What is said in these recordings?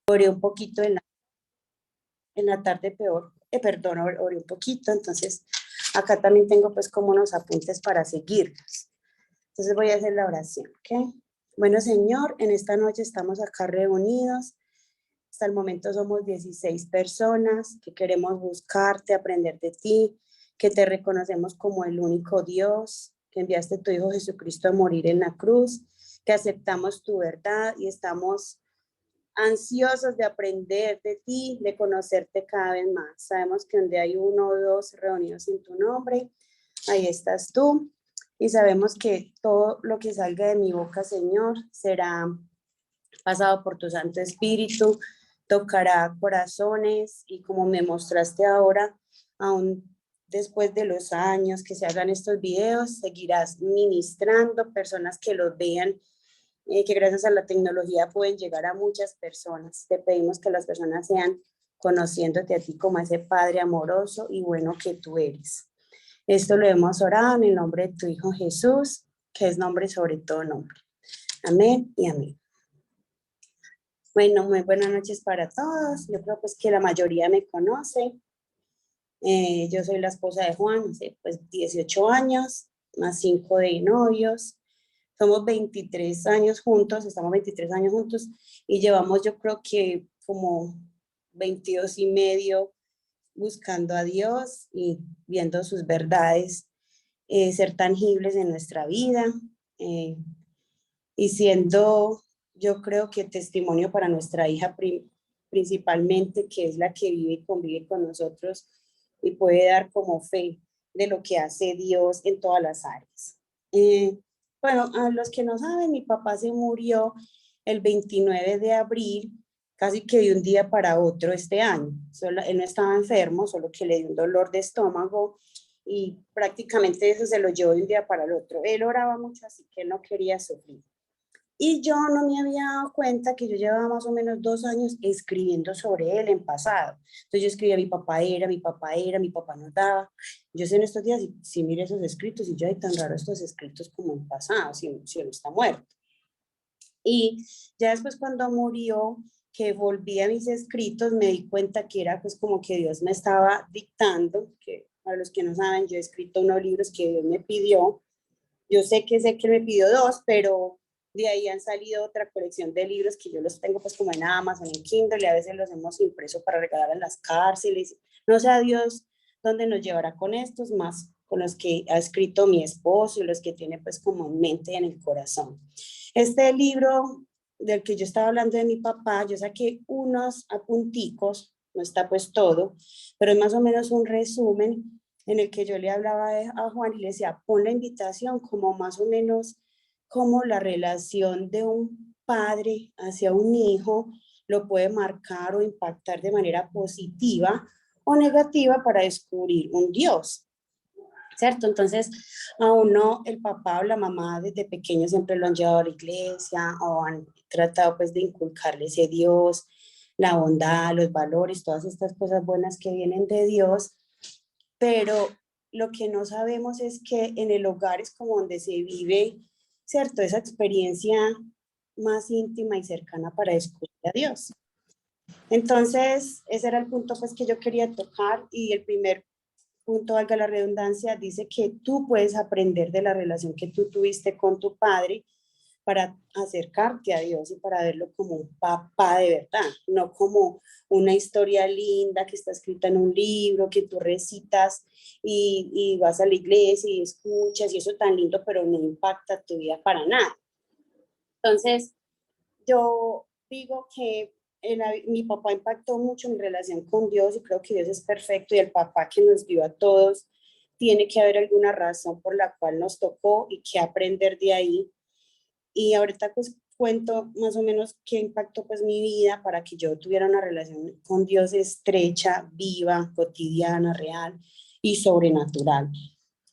Oré un poquito en la tarde peor, perdón, oré un poquito, entonces acá también tengo pues como unos apuntes para seguirlos. Entonces voy a hacer la oración, ¿ok? Bueno, Señor, en esta noche estamos acá reunidos. Hasta el momento somos 16 personas que queremos buscarte, aprender de ti, que te reconocemos como el único Dios, que enviaste a tu Hijo Jesucristo a morir en la cruz, que aceptamos tu verdad y estamos ansiosos de aprender de ti, de conocerte cada vez más. Sabemos que donde hay uno o dos reunidos en tu nombre, ahí estás tú. Y sabemos que todo lo que salga de mi boca, Señor, será pasado por tu Santo Espíritu, tocará corazones y como me mostraste ahora, aún después de los años que se hagan estos videos, seguirás ministrando personas que los vean, que gracias a la tecnología pueden llegar a muchas personas. Te pedimos que las personas sean conociéndote a ti como ese Padre amoroso y bueno que tú eres. Esto lo hemos orado en el nombre de tu Hijo Jesús, que es nombre sobre todo nombre. Amén y amén. Bueno, muy buenas noches para todos. Yo creo pues que la mayoría me conoce. Yo soy la esposa de Juan, hace pues 18 años, más 5 de novios. Somos 23 años juntos, estamos 23 años juntos y llevamos yo creo que como 22 y medio buscando a Dios y viendo sus verdades ser tangibles en nuestra vida y siendo yo creo que testimonio para nuestra hija principalmente, que es la que vive y convive con nosotros y puede dar como fe de lo que hace Dios en todas las áreas. Bueno, a los que no saben, mi papá se murió el 29 de abril, casi que de un día para otro este año. Él no estaba enfermo, solo que le dio un dolor de estómago y prácticamente eso se lo llevó de un día para el otro. Él oraba mucho, así que él no quería sufrir. Y yo no me había dado cuenta que yo llevaba más o menos 2 años escribiendo sobre él en pasado. Entonces yo escribía, mi papá era, mi papá era, mi papá nos daba. Yo sé en estos días, si mire esos escritos, y yo, hay tan raro estos escritos como en pasado, si él está muerto. Y ya después cuando murió, que volví a mis escritos, me di cuenta que era pues como que Dios me estaba dictando, que para los que no saben, yo he escrito unos libros que Dios me pidió. Yo sé que me pidió dos, pero de ahí han salido otra colección de libros que yo los tengo pues como en Amazon, en Kindle, y a veces los hemos impreso para regalar en las cárceles. No sé a Dios dónde nos llevará con estos, más con los que ha escrito mi esposo y los que tiene pues como en mente y en el corazón. Este libro del que yo estaba hablando de mi papá, yo saqué unos apunticos, no está pues todo, pero es más o menos un resumen en el que yo le hablaba a Juan y le decía, pon la invitación como más o menos como la relación de un padre hacia un hijo lo puede marcar o impactar de manera positiva o negativa para descubrir un Dios, ¿cierto? Entonces, a uno, el papá o la mamá desde pequeño siempre lo han llevado a la iglesia o han tratado pues de inculcarle ese Dios, la bondad, los valores, todas estas cosas buenas que vienen de Dios, pero lo que no sabemos es que en el hogar es como donde se vive, ¿cierto? Esa experiencia más íntima y cercana para descubrir a Dios. Entonces, ese era el punto pues que yo quería tocar y el primer punto, valga la redundancia, dice que tú puedes aprender de la relación que tú tuviste con tu padre para acercarte a Dios y para verlo como un papá de verdad, no como una historia linda que está escrita en un libro, que tú recitas y vas a la iglesia y escuchas y eso tan lindo, pero no impacta tu vida para nada. Entonces, yo digo que mi papá impactó mucho mi relación con Dios y creo que Dios es perfecto y el papá que nos dio a todos tiene que haber alguna razón por la cual nos tocó y que aprender de ahí. Y ahorita pues cuento más o menos qué impactó pues mi vida para que yo tuviera una relación con Dios estrecha, viva, cotidiana, real y sobrenatural.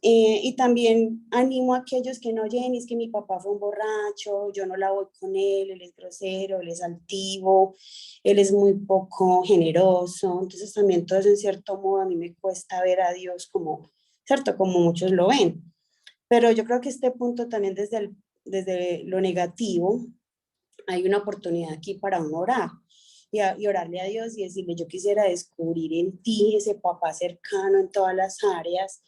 Y también animo a aquellos que no oyen, es que mi papá fue un borracho, yo no la voy con él es grosero, él es altivo, él es muy poco generoso, entonces también todo eso en cierto modo a mí me cuesta ver a Dios como, ¿cierto? Como muchos lo ven. Pero yo creo que este punto también desde lo negativo hay una oportunidad aquí para uno orar. y orarle a Dios y decirle, yo quisiera descubrir en ti ese papá cercano en todas las áreas,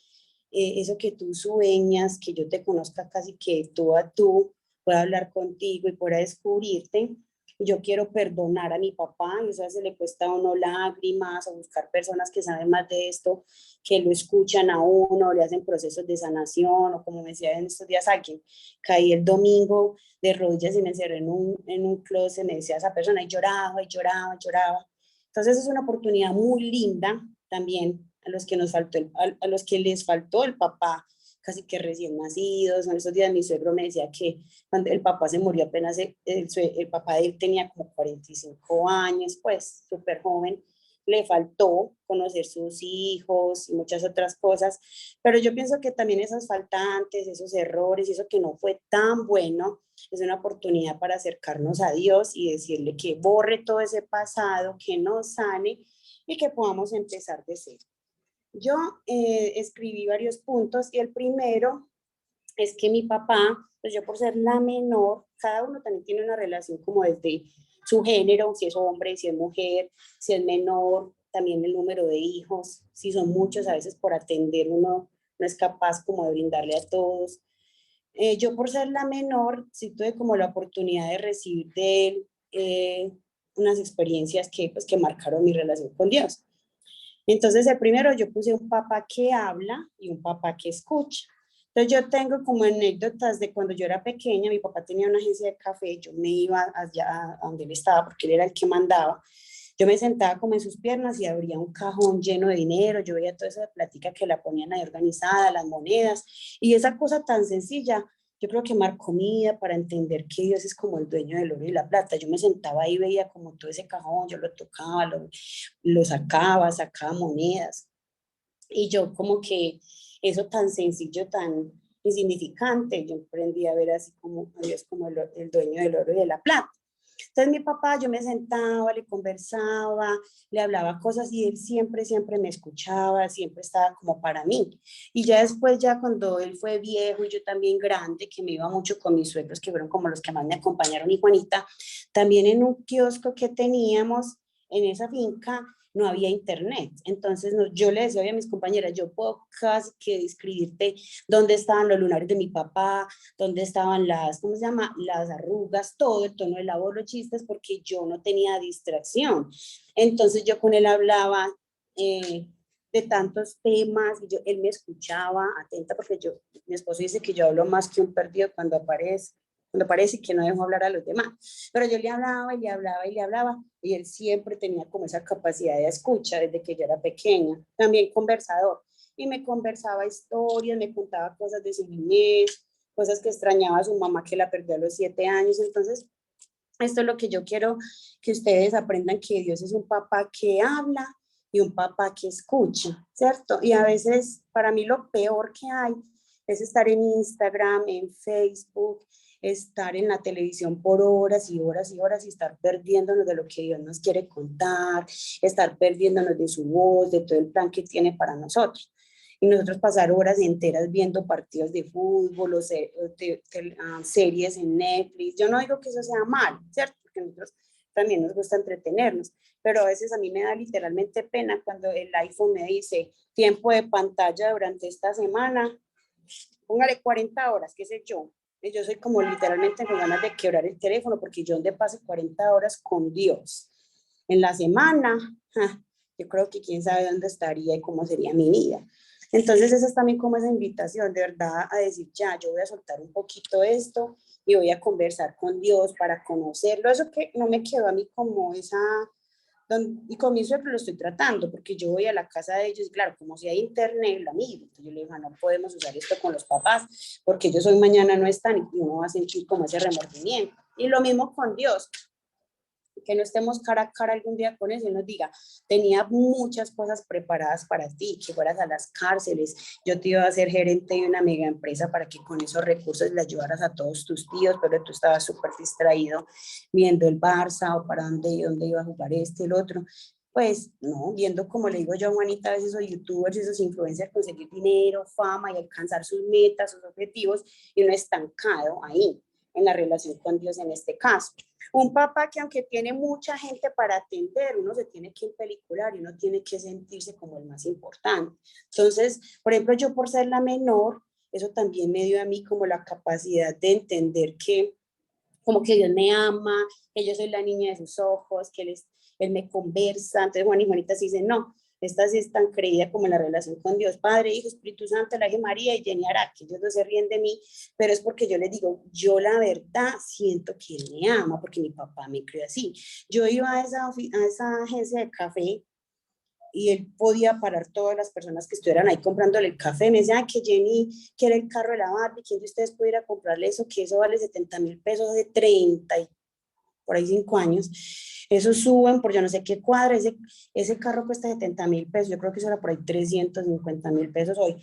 eso que tú sueñas, que yo te conozca casi que tú a tú, pueda hablar contigo y pueda descubrirte. Yo quiero perdonar a mi papá, y eso a veces le cuesta a uno lágrimas, o buscar personas que saben más de esto, que lo escuchan a uno, le hacen procesos de sanación, o como me decía en estos días alguien, caí el domingo de rodillas y me encerré en un closet, me decía esa persona, y lloraba, y lloraba, y lloraba. Entonces es una oportunidad muy linda también a los que nos faltó, a los que les faltó el papá, casi que recién nacidos. En esos días mi suegro me decía que cuando el papá se murió apenas, el papá de él tenía como 45 años, pues súper joven, le faltó conocer sus hijos y muchas otras cosas, pero yo pienso que también esas faltantes, esos errores y eso que no fue tan bueno, es una oportunidad para acercarnos a Dios y decirle que borre todo ese pasado, que nos sane y que podamos empezar de cero. Yo escribí varios puntos y el primero es que mi papá, pues yo por ser la menor, cada uno también tiene una relación como desde su género, si es hombre, si es mujer, si es menor, también el número de hijos, si son muchos, a veces por atender uno no es capaz como de brindarle a todos. Yo por ser la menor, sí tuve como la oportunidad de recibir de él unas experiencias que, pues, que marcaron mi relación con Dios. Entonces, el primero yo puse un papá que habla y un papá que escucha. Entonces, yo tengo como anécdotas de cuando yo era pequeña, mi papá tenía una agencia de café, yo me iba allá a donde él estaba porque él era el que mandaba. Yo me sentaba como en sus piernas y abría un cajón lleno de dinero, yo veía toda esa plática que la ponían ahí organizada, las monedas, y esa cosa tan sencilla, yo creo que marcó mi vida para entender que Dios es como el dueño del oro y la plata. Yo me sentaba ahí, veía como todo ese cajón, yo lo tocaba, lo sacaba, sacaba monedas. Y yo como que eso tan sencillo, tan insignificante, yo aprendí a ver así como a Dios como el dueño del oro y de la plata. Entonces mi papá, yo me sentaba, le conversaba, le hablaba cosas y él siempre, siempre me escuchaba, siempre estaba como para mí. Y ya después, ya cuando él fue viejo y yo también grande, que me iba mucho con mis suegros, que fueron como los que más me acompañaron, y Juanita, también en un kiosco que teníamos en esa finca, no había internet. Entonces no, yo le decía a mis compañeras, yo puedo casi que describirte dónde estaban los lunares de mi papá, dónde estaban las, ¿cómo se llama? Las arrugas, todo el tono de la voz, los chistes, porque yo no tenía distracción. Entonces yo con él hablaba de tantos temas, y él me escuchaba atenta, porque mi esposo dice que yo hablo más que un perdido cuando aparece y que no dejo hablar a los demás. Pero yo le hablaba y le hablaba y le hablaba, y él siempre tenía como esa capacidad de escucha desde que yo era pequeña, también conversador, y me conversaba historias, me contaba cosas de su niñez, cosas que extrañaba a su mamá que la perdió a los 7 años. Entonces, esto es lo que yo quiero que ustedes aprendan, que Dios es un papá que habla y un papá que escucha, ¿cierto? Y a veces para mí lo peor que hay es estar en Instagram, en Facebook, estar en la televisión por horas y horas y horas y estar perdiéndonos de lo que Dios nos quiere contar, estar perdiéndonos de su voz, de todo el plan que tiene para nosotros. Y nosotros pasar horas enteras viendo partidos de fútbol o series en Netflix. Yo no digo que eso sea mal, ¿cierto? Porque nosotros también nos gusta entretenernos, pero a veces a mí me da literalmente pena cuando el iPhone me dice tiempo de pantalla durante esta semana, póngale 40 horas, qué sé yo. Y yo soy como literalmente con ganas de quebrar el teléfono, porque yo donde pase 40 horas con Dios en la semana, yo creo que quién sabe dónde estaría y cómo sería mi vida. Entonces esa es también como esa invitación, de verdad, a decir, ya, yo voy a soltar un poquito esto y voy a conversar con Dios para conocerlo. Eso que no me quedó a mí como esa, y con mi suegro lo estoy tratando, porque yo voy a la casa de ellos, y claro, como si hay internet, la misma. Entonces yo le digo, no podemos usar esto con los papás, porque ellos hoy mañana no están, y uno va a sentir como ese remordimiento. Y lo mismo con Dios, que no estemos cara a cara algún día con eso y nos diga, tenía muchas cosas preparadas para ti, que fueras a las cárceles, yo te iba a hacer gerente de una mega empresa para que con esos recursos le ayudaras a todos tus tíos, pero tú estabas súper distraído viendo el Barça, o para dónde iba a jugar este, el otro. Pues no, viendo, como le digo yo a Juanita, a veces esos youtubers y esos influencers conseguir dinero, fama y alcanzar sus metas, sus objetivos, y uno estancado ahí. en la relación con Dios en este caso. Un papá que aunque tiene mucha gente para atender, uno se tiene que empelicular y uno tiene que sentirse como el más importante. Entonces, por ejemplo, yo por ser la menor, eso también me dio a mí como la capacidad de entender que como que Dios me ama, que yo soy la niña de sus ojos, que él me conversa. Entonces Juan y Juanita sí dicen, no, esta sí es tan creída como la relación con Dios, Padre, Hijo, Espíritu Santo, la Virgen María y Jenny Araque. Ellos no se ríen de mí, pero es porque yo les digo, yo la verdad siento que Él me ama, porque mi papá me crió así. Yo iba a esa agencia de café y él podía parar todas las personas que estuvieran ahí comprándole el café. Me decía, que Jenny quiere el carro de la Barbie, ¿quién de ustedes puede ir a comprarle eso? Que eso vale 70.000 pesos de 30 y por ahí 5 años. Eso suben por yo no sé qué cuadra, ese carro cuesta 70.000 pesos, yo creo que eso era por ahí 350.000 pesos hoy.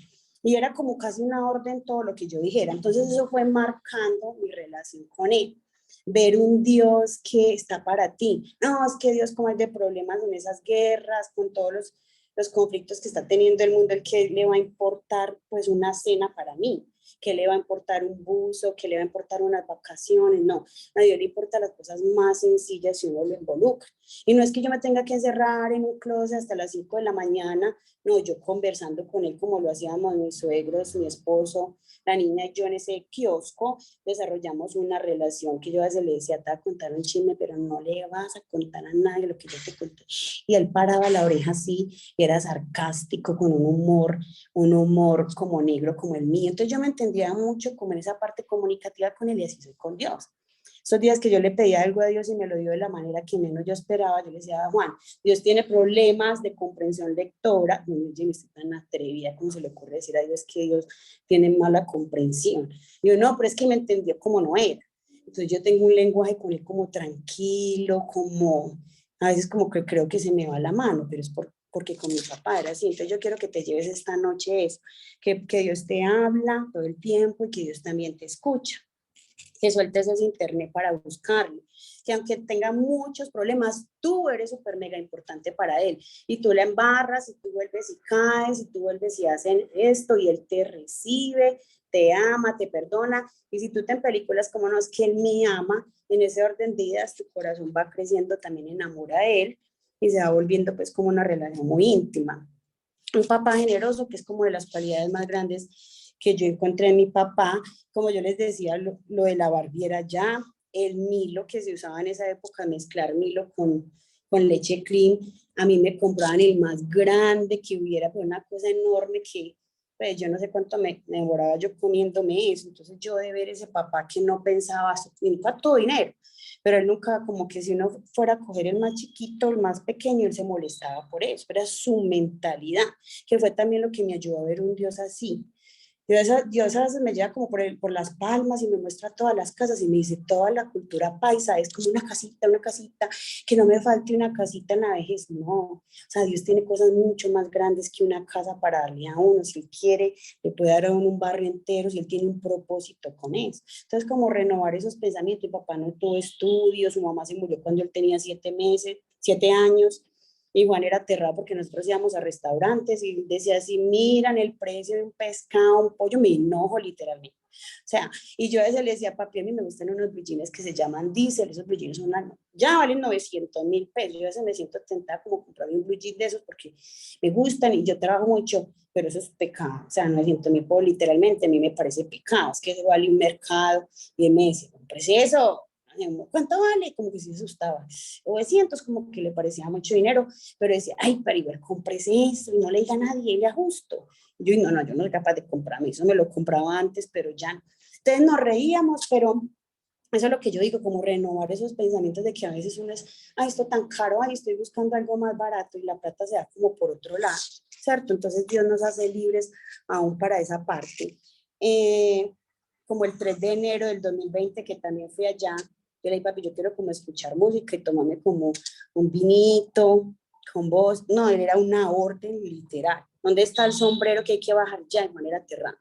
Y era como casi una orden todo lo que yo dijera. Entonces eso fue marcando mi relación con él. Ver un Dios que está para ti. No, es que Dios como es de problemas en esas guerras, con todos los conflictos que está teniendo el mundo, el que le va a importar pues una cena para mí, que le va a importar un buzo, que le va a importar unas vacaciones, no, a Dios le importan las cosas más sencillas si uno lo involucra. Y no es que yo me tenga que encerrar en un closet hasta las 5 de la mañana, no, yo conversando con él como lo hacíamos mis suegros, mi esposo, la niña y yo en ese kiosco, desarrollamos una relación que yo a veces le decía, te voy a contar un chisme, pero no le vas a contar a nadie lo que yo te conté. Y él paraba la oreja así, y era sarcástico, con un humor como negro como el mío. Entonces yo me entendía mucho como en esa parte comunicativa con él y así soy con Dios. Esos días que yo le pedía algo a Dios y me lo dio de la manera que menos yo esperaba, yo le decía a Juan, Dios tiene problemas de comprensión lectora. No, yo no estoy tan atrevida como se le ocurre decir a Dios que Dios tiene mala comprensión. Y yo, no, pero es que me entendió como no era. Entonces yo tengo un lenguaje con él como tranquilo, como a veces como que creo que se me va la mano, pero es porque con mi papá era así. Entonces yo quiero que te lleves esta noche eso, que Dios te habla todo el tiempo y que Dios también te escucha, que sueltes ese internet para buscarlo, que aunque tenga muchos problemas, tú eres súper mega importante para él, y tú la embarras, y tú vuelves y caes, y tú vuelves y hacen esto, y él te recibe, te ama, te perdona, y si tú te en películas como no es que él me ama, en ese orden de ideas tu corazón va creciendo también en amor a él, y se va volviendo pues como una relación muy íntima. Un papá generoso, que es como de las cualidades más grandes que yo encontré en mi papá. Como yo les decía, lo de la barbiera ya, el Milo que se usaba en esa época, mezclar Milo con leche clean, a mí me compraban el más grande que hubiera, pero una cosa enorme que pues yo no sé cuánto me demoraba yo comiéndome eso. Entonces yo de ver ese papá que no pensaba, nunca todo dinero, pero él nunca, como que si uno fuera a coger el más chiquito, el más pequeño, él se molestaba por eso, era su mentalidad, que fue también lo que me ayudó a ver un Dios así. Dios a veces me lleva como por las palmas y me muestra todas las casas y me dice, toda la cultura paisa es como una casita, que no me falte una casita en la vejez. No, o sea, Dios tiene cosas mucho más grandes que una casa para darle a uno. Si Él quiere, le puede dar a uno un barrio entero, si Él tiene un propósito con eso. Entonces, como renovar esos pensamientos. Mi papá no tuvo estudios, su mamá se murió cuando él tenía 7 meses, 7 años. Y Juan era aterrado porque nosotros íbamos a restaurantes y decía así, miran el precio de un pescado, un pollo, me enojo literalmente. O sea, y yo a veces le decía, papi, a mí me gustan unos blue que se llaman Diesel, esos blue son ya valen 900.000 pesos. Yo a veces me siento tentada como comprar un blue de esos porque me gustan y yo trabajo mucho, pero eso es pecado. O sea, 900.000 pesos literalmente a mí me parece pecado, es que eso vale un mercado y él me dice, compres eso. ¿Cuánto vale? Como que se asustaba. 900, como que le parecía mucho dinero, pero decía, ay, Paribel, cómprese eso y no le diga a nadie, le ajusto. Yo, no, yo no soy capaz de comprarme eso, me lo compraba antes, pero ya no. Entonces nos reíamos, pero eso es lo que yo digo, como renovar esos pensamientos de que a veces uno es, ay, esto tan caro, ay, estoy buscando algo más barato y la plata se da como por otro lado, ¿cierto? Entonces Dios nos hace libres aún para esa parte. Como el 3 de enero del 2020, que también fui allá, yo le dije, papi, yo quiero como escuchar música y tomarme como un vinito con vos. No, él era una orden literal. ¿Dónde está el sombrero que hay que bajar ya de manera aterrada?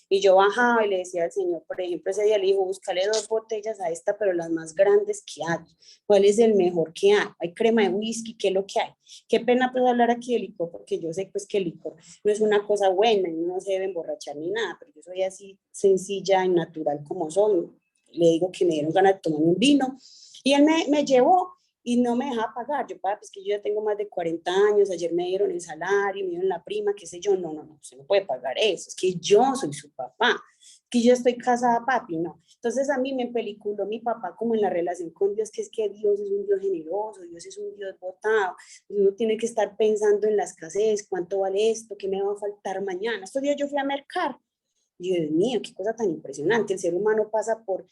Y yo bajaba y le decía al señor, por ejemplo, ese día le dijo, búscale 2 botellas a esta, pero las más grandes que hay. ¿Cuál es el mejor que hay? Hay crema de whisky, ¿qué es lo que hay? Qué pena pues hablar aquí de licor, porque yo sé pues que el licor no es una cosa buena y no se debe emborrachar ni nada, pero yo soy así sencilla y natural como soy. le digo que me dieron ganas de tomarme un vino, y él me llevó y no me dejaba pagar. Yo, papi, es que yo ya tengo más de 40 años, ayer me dieron el salario, me dieron la prima, qué sé yo, no, usted no puede pagar eso, es que yo soy su papá, que yo estoy casada, papi, no. Entonces a mí me peliculó mi papá como en la relación con Dios, que es que Dios es un Dios generoso, Dios es un Dios botado, uno tiene que estar pensando en la escasez, cuánto vale esto, qué me va a faltar mañana. Estos días yo fui a mercar, y Dios mío, qué cosa tan impresionante, el ser humano pasa por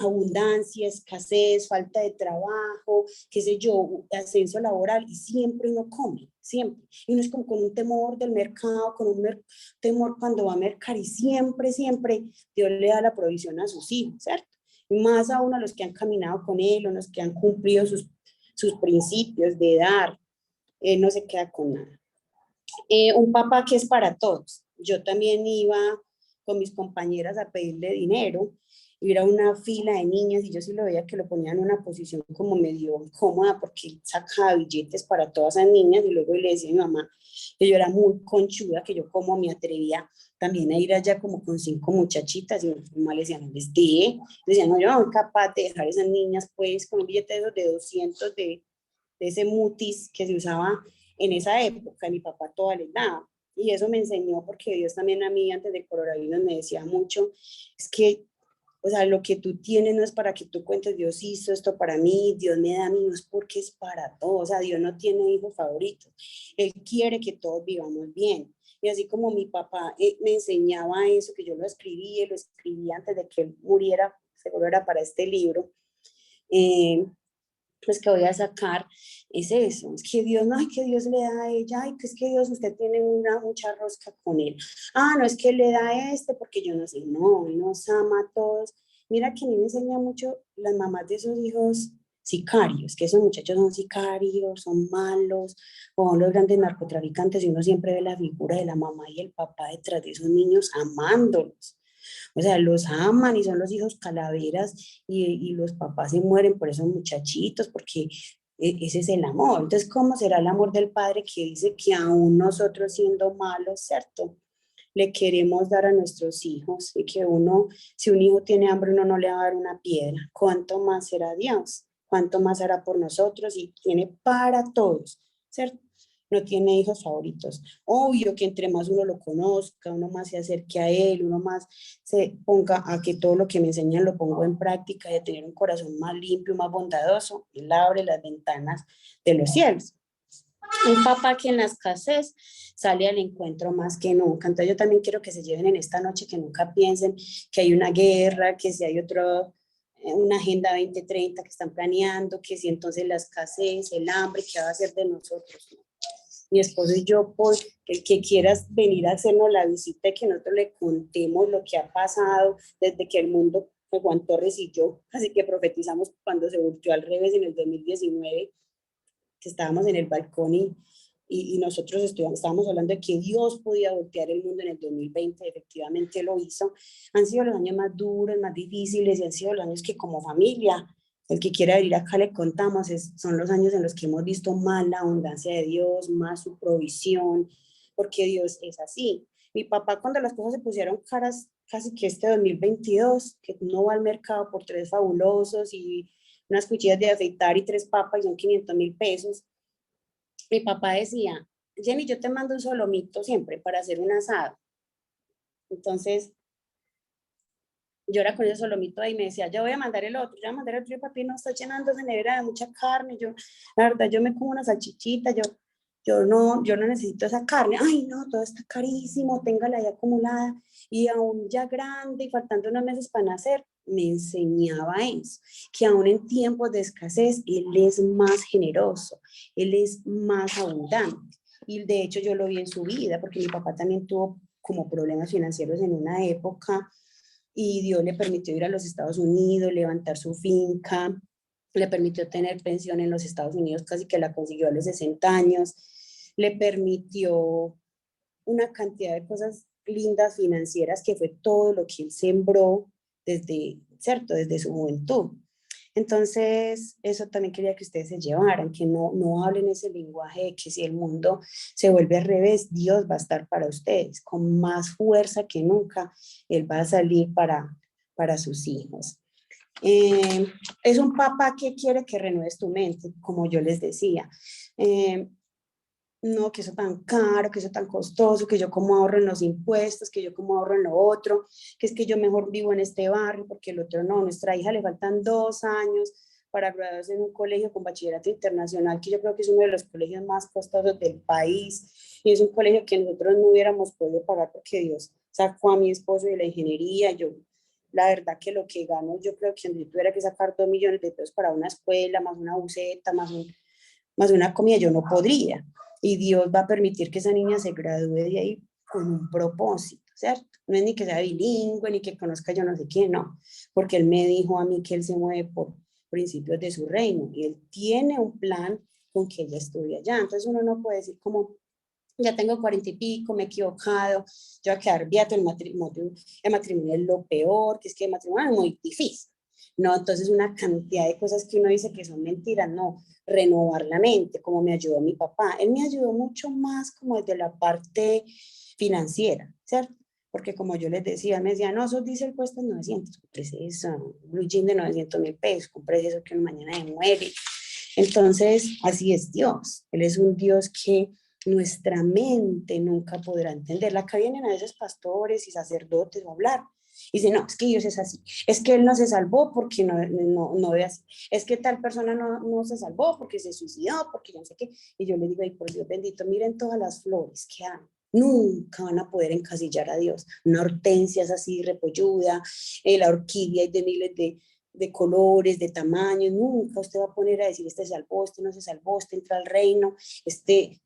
abundancia, escasez, falta de trabajo, qué sé yo, ascenso laboral, y siempre uno come, siempre. Y uno es como con un temor del mercado, con un temor cuando va a mercar, y siempre Dios le da la provisión a sus hijos, ¿cierto? Y más aún a los que han caminado con Él, o los que han cumplido sus principios de dar, no se queda con nada. Un papá que es para todos. Yo también iba con mis compañeras a pedirle dinero, ir a una fila de niñas, y yo sí lo veía que lo ponían en una posición como medio incómoda porque él sacaba billetes para todas esas niñas, y luego le decía a mi mamá que yo era muy conchuda, que yo como me atrevía también a ir allá como con 5 muchachitas, y mi mamá le decía, no les dé, decía, no, yo no soy capaz de dejar a esas niñas pues con un billete de esos de 200 de ese mutis que se usaba en esa época, y mi papá toda les daba. Y eso me enseñó, porque Dios también a mí antes del coronavirus me decía mucho, es que, o sea, lo que tú tienes no es para que tú cuentes, Dios hizo esto para mí, Dios me da a mí, no es porque es para todos, o sea, Dios no tiene hijos favoritos, Él quiere que todos vivamos bien. Y así como mi papá me enseñaba eso, que yo lo escribí antes de que él muriera, seguro era para este libro, pues que voy a sacar, es eso, es que Dios, no, ay, que Dios le da a ella, ay, que es que Dios, usted tiene mucha rosca con él, no, es que le da porque yo no sé, no, él nos ama a todos. Mira que a mí me enseña mucho las mamás de esos hijos sicarios, que esos muchachos son sicarios, son malos, o son los grandes narcotraficantes, y uno siempre ve la figura de la mamá y el papá detrás de esos niños amándolos. O sea, los aman y son los hijos calaveras, y los papás se mueren por esos muchachitos, porque ese es el amor. Entonces, ¿cómo será el amor del padre que dice que aún nosotros siendo malos, ¿cierto? Le queremos dar a nuestros hijos, y que uno, si un hijo tiene hambre, uno no le va a dar una piedra. ¿Cuánto más será Dios? ¿Cuánto más hará por nosotros? Y tiene para todos, ¿cierto? No tiene hijos favoritos. Obvio que entre más uno lo conozca, uno más se acerque a él, uno más se ponga a que todo lo que me enseñan lo pongo en práctica, y de tener un corazón más limpio, más bondadoso, él abre las ventanas de los cielos. Un papá que en la escasez sale al encuentro más que nunca. Entonces yo también quiero que se lleven en esta noche, que nunca piensen que hay una guerra, que si hay una agenda 2030 que están planeando, que si entonces la escasez, el hambre, ¿qué va a hacer de nosotros? Mi esposo y yo, pues, el que quieras venir a hacernos la visita y que nosotros le contemos lo que ha pasado desde que el mundo fue Juan Torres y yo, así que profetizamos cuando se volteó al revés en el 2019, que estábamos en el balcón, y nosotros estábamos hablando de que Dios podía voltear el mundo en el 2020, efectivamente lo hizo. Han sido los años más duros, más difíciles, y han sido los años que como familia, el que quiera venir acá le contamos, son los años en los que hemos visto más la abundancia de Dios, más su provisión, porque Dios es así. Mi papá, cuando las cosas se pusieron caras, casi que este 2022, que uno va al mercado por 3 fabulosos y unas cuchillas de afeitar y 3 papas, y son 500.000 pesos. Mi papá decía, Jenny, yo te mando un solomito siempre para hacer un asado. Entonces, yo era con ese solomito ahí, y me decía, yo voy a mandar el otro, yo voy a mandar el otro, y papi no está llenando esa nevera de mucha carne. Yo, la verdad, yo me como una salchichita, yo no necesito esa carne. Ay, no, todo está carísimo, téngala ahí acumulada. Y aún ya grande y faltando unos meses para nacer, me enseñaba eso, que aún en tiempos de escasez, Él es más generoso, Él es más abundante. Y de hecho yo lo vi en su vida, porque mi papá también tuvo como problemas financieros en una época, y Dios le permitió ir a los Estados Unidos, levantar su finca, le permitió tener pensión en los Estados Unidos, casi que la consiguió a los 60 años, le permitió una cantidad de cosas lindas financieras, que fue todo lo que él sembró desde, ¿cierto? Desde su juventud. Entonces, eso también quería que ustedes se llevaran, que no hablen ese lenguaje de que si el mundo se vuelve al revés, Dios va a estar para ustedes, con más fuerza que nunca, Él va a salir para sus hijos. Es un papá que quiere que renueves tu mente, como yo les decía. No, que eso tan caro, que eso tan costoso, que yo como ahorro en los impuestos, que yo como ahorro en lo otro, que es que yo mejor vivo en este barrio porque el otro no. Nuestra hija le faltan 2 años para graduarse en un colegio con bachillerato internacional, que yo creo que es uno de los colegios más costosos del país, y es un colegio que nosotros no hubiéramos podido pagar porque Dios sacó a mi esposo de la ingeniería. Yo, la verdad que lo que gano, yo creo que si tuviera que sacar 2 millones de pesos para una escuela, más una buceta, más una comida, yo no podría. Y Dios va a permitir que esa niña se gradúe de ahí con un propósito, ¿cierto? No es ni que sea bilingüe, ni que conozca yo no sé quién, no. Porque Él me dijo a mí que Él se mueve por principios de su reino y Él tiene un plan con que ella estudie allá. Entonces uno no puede decir como, ya tengo 40 y pico, me he equivocado, yo voy a quedar beato, el matrimonio es lo peor, que es que el matrimonio es muy difícil. No, entonces una cantidad de cosas que uno dice que son mentiras, no, renovar la mente, como me ayudó mi papá. Él me ayudó mucho más como desde la parte financiera, ¿cierto? Porque como yo les decía, me decía, no, eso dice el cuesta 900, comprese eso, un blue jean de 900.000 pesos, comprese eso que mañana se muere. Entonces, así es Dios. Él es un Dios que nuestra mente nunca podrá entender. Acá vienen a veces pastores y sacerdotes a hablar. Y dicen, no, es que Dios es así. Es que Él no se salvó porque no ve así. Es que tal persona no se salvó porque se suicidó, porque yo no sé qué. Y yo le digo, ay, por Dios bendito, miren todas las flores que hay. Nunca van a poder encasillar a Dios. Una hortensia es así, repolluda, la orquídea es de miles de colores, de tamaños. Nunca usted va a poner a decir, este se salvó, este no se salvó, este entra al reino, este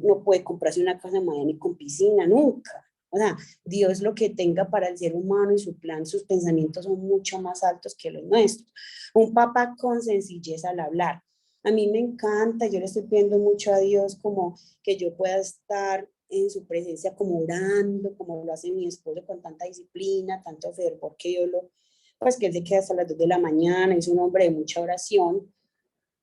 no puede comprarse una casa en Miami con piscina, nunca. O sea, Dios lo que tenga para el ser humano y su plan, sus pensamientos son mucho más altos que los nuestros. Un papá con sencillez al hablar. A mí me encanta, yo le estoy pidiendo mucho a Dios como que yo pueda estar en su presencia como orando, como lo hace mi esposo con tanta disciplina, tanto fervor que yo lo, pues que él se queda hasta las 2 de la mañana, es un hombre de mucha oración.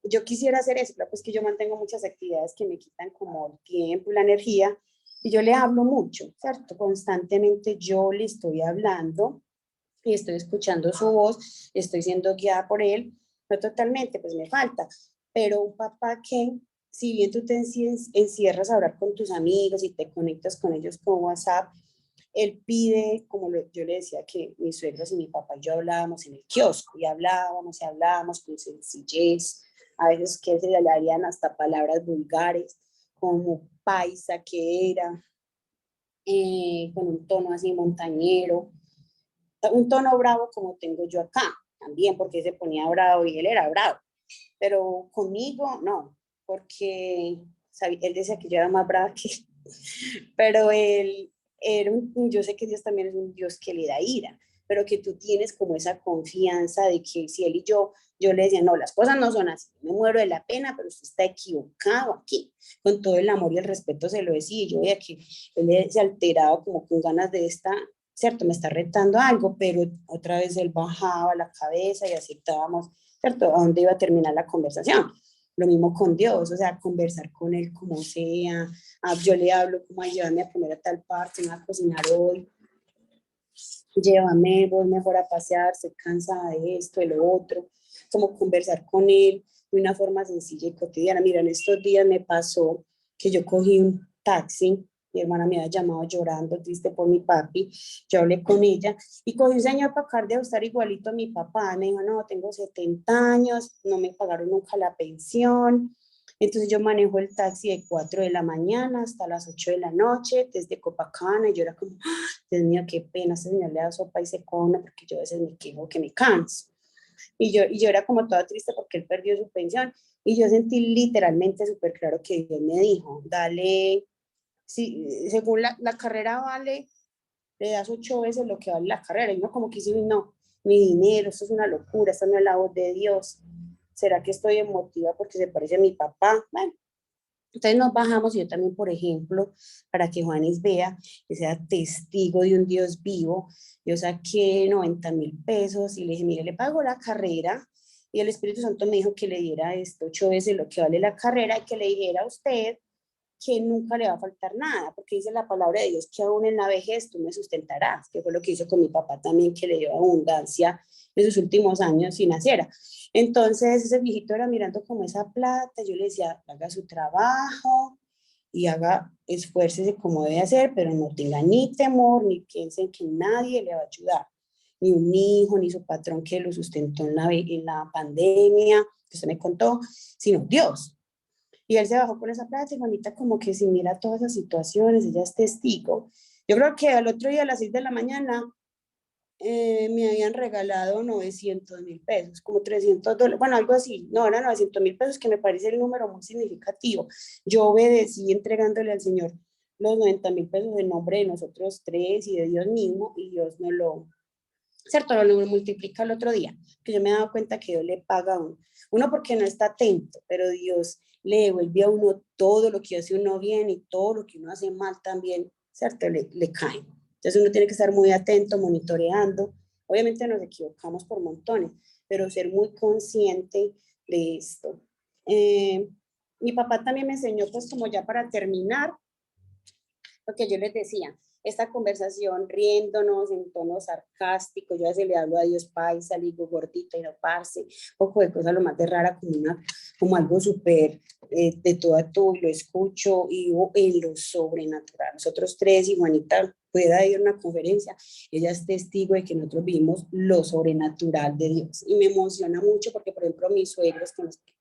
Yo quisiera hacer eso, pero pues que yo mantengo muchas actividades que me quitan como el tiempo, la energía, y yo le hablo mucho, ¿cierto? Constantemente yo le estoy hablando y estoy escuchando su voz, estoy siendo guiada por él, no totalmente, pues me falta, pero un papá que, si bien tú te encierras a hablar con tus amigos y te conectas con ellos con WhatsApp, él pide, como yo le decía que mis suegros y mi papá y yo hablábamos en el kiosco y hablábamos con sencillez, a veces que se le harían hasta palabras vulgares, como paisa que era, con un tono así montañero, un tono bravo como tengo yo acá, también porque se ponía bravo y él era bravo, pero conmigo no, porque él decía que yo era más brava que él, pero él era yo sé que Dios también es un Dios que le da ira, pero que tú tienes como esa confianza de que si él y yo le decía, no, las cosas no son así, me muero de la pena, pero usted está equivocado aquí, con todo el amor y el respeto se lo decía, y yo veía que él se alteraba como con ganas de cierto, me está retando algo, pero otra vez él bajaba la cabeza y aceptábamos, cierto, a dónde iba a terminar la conversación. Lo mismo con Dios, o sea, conversar con Él como sea. Yo le hablo como a llévame a comer a tal parte, me va a cocinar hoy, llévame, voy mejor a pasear, se cansa de esto, de lo otro, como conversar con Él de una forma sencilla y cotidiana. Mira, en estos días me pasó que yo cogí un taxi, mi hermana me había llamado llorando, triste por mi papi, yo hablé con ella y cogí un señor para acabar de estar igualito a mi papá, me dijo, no, tengo 70 años, no me pagaron nunca la pensión, entonces yo manejo el taxi de 4 de la mañana hasta las 8 de la noche, desde Copacabana, y yo era como, Dios mío, qué pena, este señor le da sopa y se come, porque yo a veces me quejo que me canso. Y yo era como toda triste porque él perdió su pensión, y yo sentí literalmente súper claro que Dios me dijo, dale, si, según la carrera vale, le das 8 veces lo que vale la carrera, y no como que sí, no, mi dinero, esto es una locura, esta no es la voz de Dios, ¿será que estoy emotiva porque se parece a mi papá? Bueno, entonces nos bajamos y yo también, por ejemplo, para que Juanes vea, que sea testigo de un Dios vivo, yo saqué 90.000 pesos y le dije, mire, le pago la carrera, y el Espíritu Santo me dijo que le diera esto 8 veces lo que vale la carrera y que le dijera a usted que nunca le va a faltar nada, porque dice la palabra de Dios que aún en la vejez tú me sustentarás, que fue lo que hizo con mi papá también, que le dio abundancia en sus últimos años financiera. Entonces ese viejito era mirando como esa plata, yo le decía, haga su trabajo y haga, esfuércese como debe hacer, pero no tenga ni temor, ni piensen que nadie le va a ayudar, ni un hijo, ni su patrón que lo sustentó en la pandemia, que usted me contó, sino Dios. Y él se bajó con esa plata y Juanita como que si mira todas esas situaciones, ella es testigo. Yo creo que al otro día a las 6 de la mañana me habían regalado 900.000 pesos, como $300, bueno, algo así, no, eran 900.000 pesos, que me parece el número muy significativo. Yo obedecí entregándole al Señor los 90.000 pesos en nombre de nosotros tres y de Dios mismo, y Dios no lo, ¿cierto? Lo multiplica el otro día, que yo me he dado cuenta que Dios le paga a uno. Uno porque no está atento, pero Dios le devuelve a uno todo lo que hace uno bien y todo lo que uno hace mal también, ¿cierto? Le cae. Entonces uno tiene que estar muy atento, monitoreando. Obviamente nos equivocamos por montones, pero ser muy consciente de esto. Mi papá también me enseñó, pues como ya para terminar, lo que yo les decía, esta conversación riéndonos en tono sarcástico, yo a veces le hablo a Dios paisa, le digo gordita y no parce, un poco de cosas lo más de rara, como algo súper de todo a todo, y lo escucho y vivo en lo sobrenatural. Nosotros tres, y Juanita pueda ir a una conferencia, ella es testigo de que nosotros vivimos lo sobrenatural de Dios, y me emociona mucho porque, por ejemplo, mis suegros,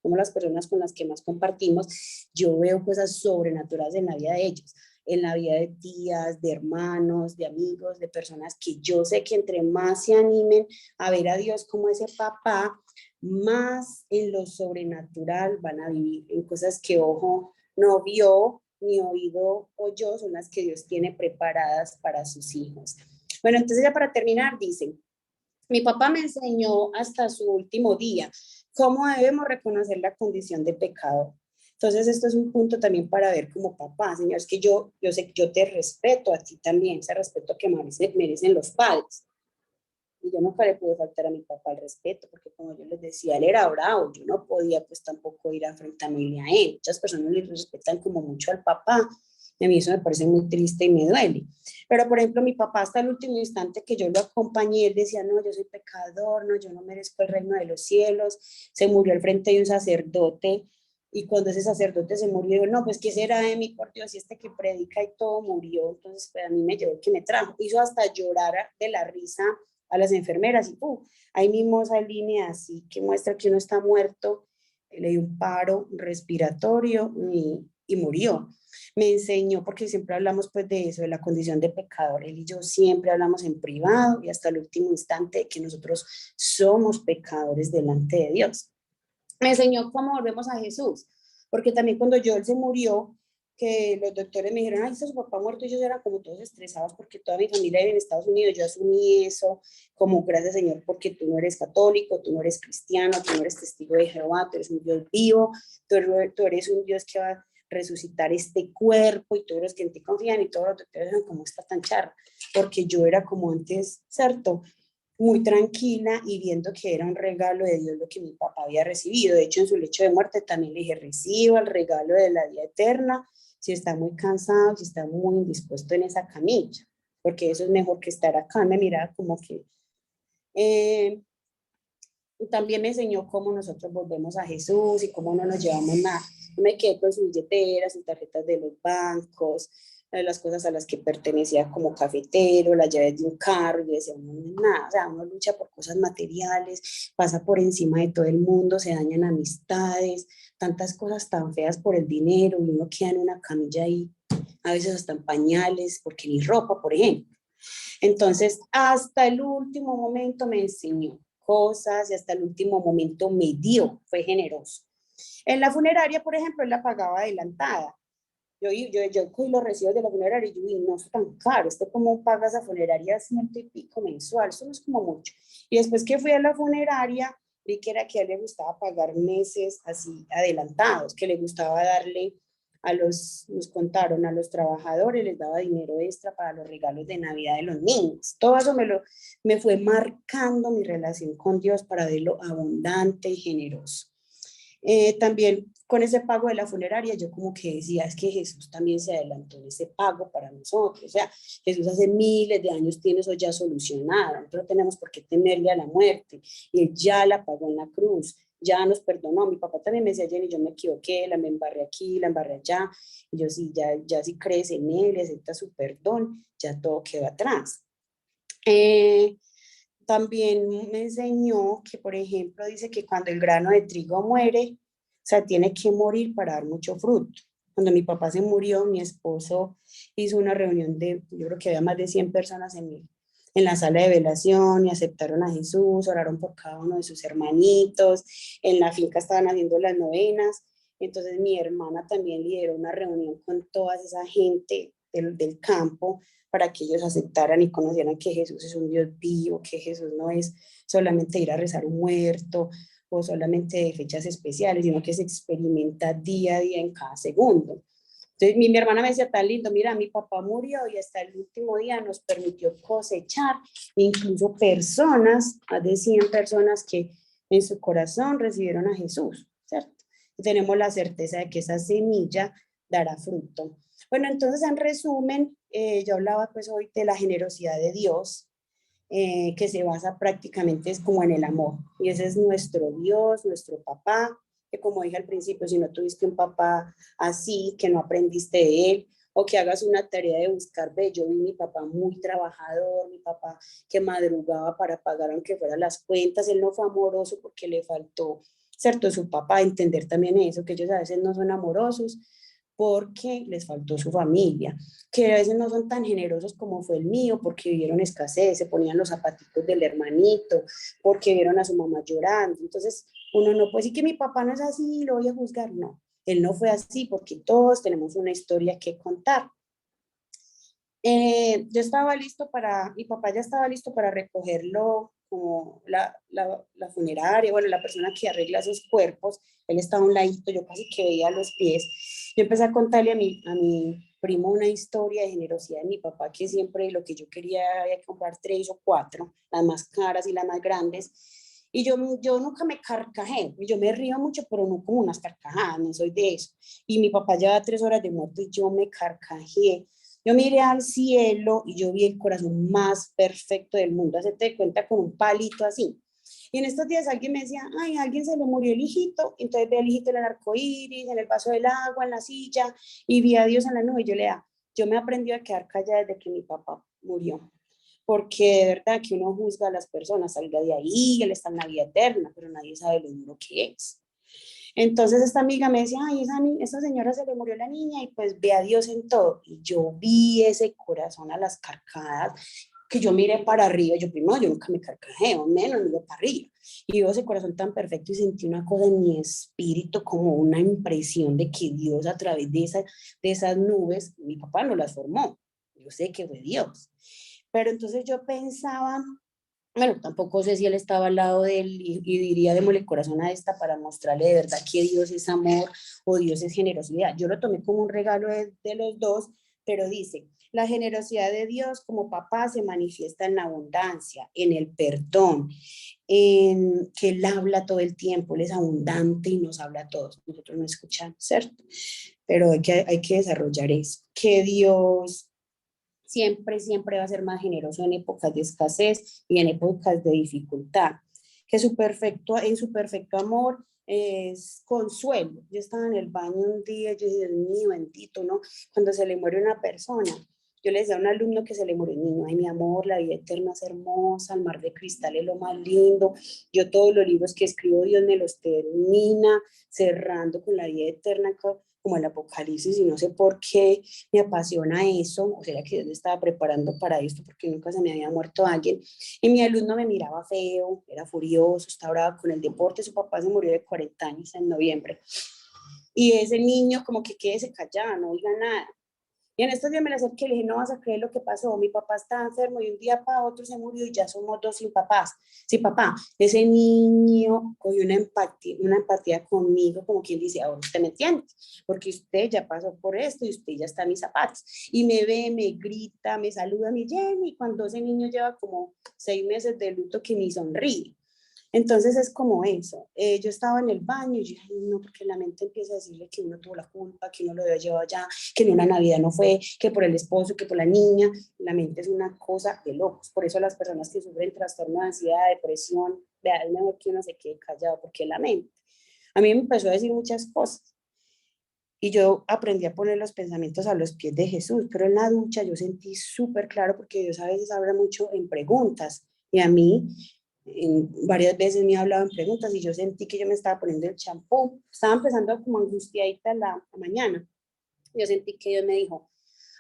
como las personas con las que más compartimos, yo veo cosas sobrenaturales en la vida de ellos, en la vida de tías, de hermanos, de amigos, de personas que yo sé que entre más se animen a ver a Dios como ese papá, más en lo sobrenatural van a vivir, en cosas que ojo no vio, ni oído oyó, son las que Dios tiene preparadas para sus hijos. Bueno, entonces ya para terminar, dicen, mi papá me enseñó hasta su último día cómo debemos reconocer la condición de pecado. Entonces, esto es un punto también para ver como papá, señor, es que yo sé que yo te respeto a ti también, ese respeto que merecen los padres. Y yo nunca le pude faltar a mi papá el respeto, porque como yo les decía, él era bravo, yo no podía pues tampoco ir a enfrentarme a él. Muchas personas le respetan como mucho al papá, y a mí eso me parece muy triste y me duele. Pero por ejemplo, mi papá hasta el último instante que yo lo acompañé, él decía, no, yo soy pecador, no, yo no merezco el reino de los cielos. Se murió al frente de un sacerdote, y cuando ese sacerdote se murió, digo, no, pues ¿qué será de mí, por Dios? Y este que predica y todo murió, entonces pues a mí me llevó que me trajo. Hizo hasta llorar de la risa a las enfermeras, y ahí mismo esa línea así que muestra que uno está muerto, le dio un paro respiratorio y murió. Me enseñó, porque siempre hablamos pues de eso, de la condición de pecador, él y yo siempre hablamos en privado y hasta el último instante de que nosotros somos pecadores delante de Dios. Me enseñó cómo volvemos a Jesús, porque también cuando él se murió, que los doctores me dijeron, ay, está su papá muerto, y ellos eran como todos estresados porque toda mi familia vive en Estados Unidos. Yo asumí eso como, gracias Señor, porque tú no eres católico, tú no eres cristiano, tú no eres testigo de Jehová, tú eres un Dios vivo, tú eres un Dios que va a resucitar este cuerpo, y todos los que en ti confían, y todos los doctores eran como esta tan charra, porque yo era como antes, ¿cierto?, muy tranquila y viendo que era un regalo de Dios lo que mi papá había recibido. De hecho, en su lecho de muerte también le dije, reciba el regalo de la vida eterna si está muy cansado, si está muy indispuesto en esa camilla, porque eso es mejor que estar acá. Me miraba como que... también me enseñó cómo nosotros volvemos a Jesús y cómo no nos llevamos nada. No me quedé con sus billeteras y tarjetas de los bancos, las cosas a las que pertenecía como cafetero, las llaves de un carro. Yo decía, no, no es nada, o sea, uno lucha por cosas materiales, pasa por encima de todo el mundo, se dañan amistades, tantas cosas tan feas por el dinero, y uno queda en una camilla ahí, a veces hasta en pañales, porque ni ropa, por ejemplo. Entonces, hasta el último momento me enseñó cosas, y hasta el último momento me dio, fue generoso. En la funeraria, por ejemplo, él la pagaba adelantada. Yo cogí los recibos de la funeraria y yo vi, no es tan caro, ¿esto cómo pagas a funeraria 100 y pico mensual? Eso no es como mucho. Y después que fui a la funeraria, vi que era que a él le gustaba pagar meses así adelantados, que le gustaba darle nos contaron, a los trabajadores les daba dinero extra para los regalos de Navidad de los niños. Todo eso me fue marcando mi relación con Dios para verlo abundante y generoso. También con ese pago de la funeraria, yo como que decía, es que Jesús también se adelantó en ese pago para nosotros. O sea, Jesús hace miles de años tiene eso ya solucionado. Nosotros no tenemos por qué temerle a la muerte. Y él ya la pagó en la cruz, ya nos perdonó. Mi papá también me decía, Jenny, yo me equivoqué, me embarré aquí, la embarré allá. Y yo sí, ya si crees en él y aceptas su perdón, ya todo quedó atrás. También me enseñó que, por ejemplo, dice que cuando el grano de trigo muere, o sea, tiene que morir para dar mucho fruto. Cuando mi papá se murió, mi esposo hizo una reunión de, yo creo que había más de 100 personas en la sala de velación y aceptaron a Jesús, oraron por cada uno de sus hermanitos, en la finca estaban haciendo las novenas, entonces mi hermana también lideró una reunión con toda esa gente del campo para que ellos aceptaran y conocieran que Jesús es un Dios vivo, que Jesús no es solamente ir a rezar un muerto o solamente de fechas especiales, sino que se experimenta día a día en cada segundo. Entonces mi hermana me decía, tan lindo, mira, mi papá murió y hasta el último día nos permitió cosechar, incluso personas, más de 100 personas que en su corazón recibieron a Jesús, ¿cierto? Y tenemos la certeza de que esa semilla dará fruto. Bueno, entonces en resumen, yo hablaba pues hoy de la generosidad de Dios, que se basa prácticamente es como en el amor. Y ese es nuestro Dios, nuestro papá, que como dije al principio, si no tuviste un papá así, que no aprendiste de él, o que hagas una tarea de buscar, ve, yo vi mi papá muy trabajador, mi papá que madrugaba para pagar aunque fueran las cuentas, él no fue amoroso porque le faltó, ¿cierto? Su papá, entender también eso, que ellos a veces no son amorosos porque les faltó su familia, que a veces no son tan generosos como fue el mío, porque vieron escasez, se ponían los zapaticos del hermanito, porque vieron a su mamá llorando. Entonces, uno no puede decir que mi papá no es así, lo voy a juzgar. No, él no fue así, porque todos tenemos una historia que contar. Yo estaba listo para, mi papá ya estaba listo para recogerlo como la funeraria, bueno, la persona que arregla esos cuerpos, él estaba a un ladito, yo casi que veía los pies. Yo empecé a contarle a mi primo una historia de generosidad de mi papá, que siempre lo que yo quería había que comprar 3 o 4, las más caras y las más grandes. Y yo nunca me carcajé, yo me río mucho, pero no como unas carcajadas, no soy de eso. Y mi papá lleva 3 horas de muerto y yo me carcajé. Yo miré al cielo y yo vi el corazón más perfecto del mundo. Hacete cuenta con un palito así. Y en estos días alguien me decía, ay, a alguien se le murió el hijito. Entonces ve el hijito en el arco iris, en el vaso del agua, en la silla, y vi a Dios en la nube. Y yo me aprendí a quedar callada desde que mi papá murió. Porque de verdad que uno juzga a las personas, salga de ahí, él está en la vida eterna, pero nadie sabe lo duro que es. Entonces esta amiga me decía, ay, esa señora se le murió la niña y pues ve a Dios en todo. Y yo vi ese corazón a las carcajadas, que yo miré para arriba, yo primero, yo nunca me carcajeo, menos miro para arriba. Y veo ese corazón tan perfecto y sentí una cosa en mi espíritu, como una impresión de que Dios a través de esas nubes, mi papá no las formó, yo sé que fue Dios. Pero entonces yo pensaba, bueno, tampoco sé si él estaba al lado de él y diría, démosle corazón a esta para mostrarle de verdad que Dios es amor o Dios es generosidad. Yo lo tomé como un regalo de los dos, pero dice, la generosidad de Dios como papá se manifiesta en la abundancia, en el perdón, en que Él habla todo el tiempo, Él es abundante y nos habla a todos. Nosotros no escuchamos, ¿cierto? Pero hay que desarrollar eso. Que Dios siempre va a ser más generoso en épocas de escasez y en épocas de dificultad. Que en su perfecto amor es consuelo. Yo estaba en el baño un día, yo dije, Dios mío, bendito, ¿no? Cuando se le muere una persona. Yo le decía a un alumno que se le murió el niño, ay, mi amor, la vida eterna es hermosa, el mar de cristal es lo más lindo. Yo todos los libros que escribo, Dios me los termina cerrando con la vida eterna, como el Apocalipsis, y no sé por qué me apasiona eso, o sea que yo me estaba preparando para esto porque nunca se me había muerto alguien, y mi alumno me miraba feo, era furioso, estaba bravo con el deporte, su papá se murió de 40 años en noviembre, y ese niño como que quédese callado, no diga nada. Y en estos días me la acerqué y le dije, no vas a creer lo que pasó, mi papá está enfermo y un día para otro se murió y ya somos dos sin papás. Sí, papá, ese niño cogió una empatía conmigo, como quien dice, ahora usted me entiende, porque usted ya pasó por esto y usted ya está en mis zapatos. Y me ve, me grita, me saluda, me Jenny, cuando ese niño lleva como 6 meses de luto que ni sonríe. Entonces es como eso. Yo estaba en el baño y yo dije, no, porque la mente empieza a decirle que uno tuvo la culpa, que uno lo había llevado allá, que en una Navidad no fue, que por el esposo, que por la niña. La mente es una cosa de locos. Por eso las personas que sufren trastorno de ansiedad, depresión, vea, es mejor que uno se quede callado, porque la mente. A mí me empezó a decir muchas cosas. Y yo aprendí a poner los pensamientos a los pies de Jesús, pero en la ducha yo sentí súper claro, porque Dios a veces habla mucho en preguntas, y a mí varias veces me ha hablado en preguntas, y yo sentí que yo me estaba poniendo el champú, estaba empezando como angustiadita la mañana, yo sentí que Dios me dijo,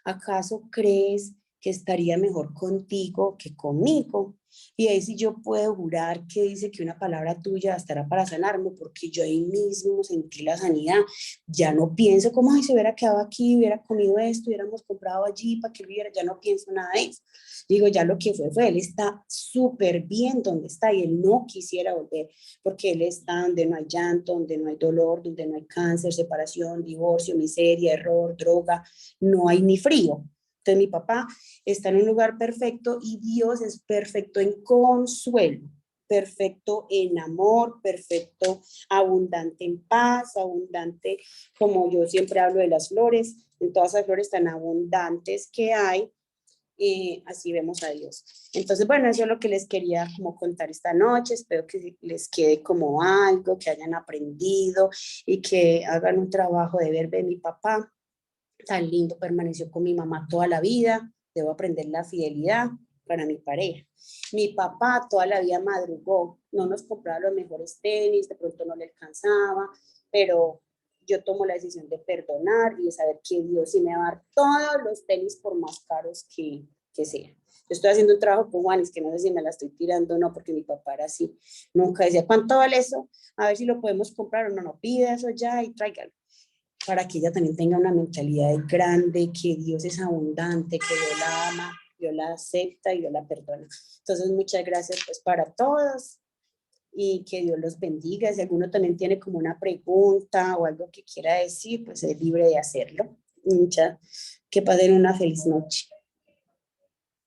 ¿acaso crees que estaría mejor contigo que conmigo? Y ahí sí yo puedo jurar que dice que una palabra tuya estará para sanarme, porque yo ahí mismo sentí la sanidad. Ya no pienso como, ay, si hubiera quedado aquí, hubiera comido esto, hubiéramos comprado allí para que viviera, ya no pienso nada de eso. Digo, ya lo que fue, él está súper bien donde está y él no quisiera volver, porque él está donde no hay llanto, donde no hay dolor, donde no hay cáncer, separación, divorcio, miseria, error, droga, no hay ni frío. Entonces mi papá está en un lugar perfecto y Dios es perfecto en consuelo, perfecto en amor, perfecto, abundante en paz, abundante, como yo siempre hablo de las flores, en todas las flores tan abundantes que hay, así vemos a Dios. Entonces, bueno, eso es lo que les quería como contar esta noche. Espero que les quede como algo, que hayan aprendido y que hagan un trabajo de ver de mi papá tan lindo, permaneció con mi mamá toda la vida, debo aprender la fidelidad para mi pareja. Mi papá toda la vida madrugó, no nos compraba los mejores tenis, de pronto no le alcanzaba, pero yo tomo la decisión de perdonar y de saber que Dios sí me va a dar todos los tenis por más caros que sean. Yo estoy haciendo un trabajo con Juanis, que no sé si me la estoy tirando o no, porque mi papá era así. Nunca decía, ¿cuánto vale eso? A ver si lo podemos comprar o no, no, pide eso ya y tráigalo, para que ella también tenga una mentalidad grande, que Dios es abundante, que Dios la ama, Dios la acepta y Dios la perdona. Entonces, muchas gracias pues para todos y que Dios los bendiga. Si alguno también tiene como una pregunta o algo que quiera decir, pues es libre de hacerlo. Muchas, que pasen una feliz noche.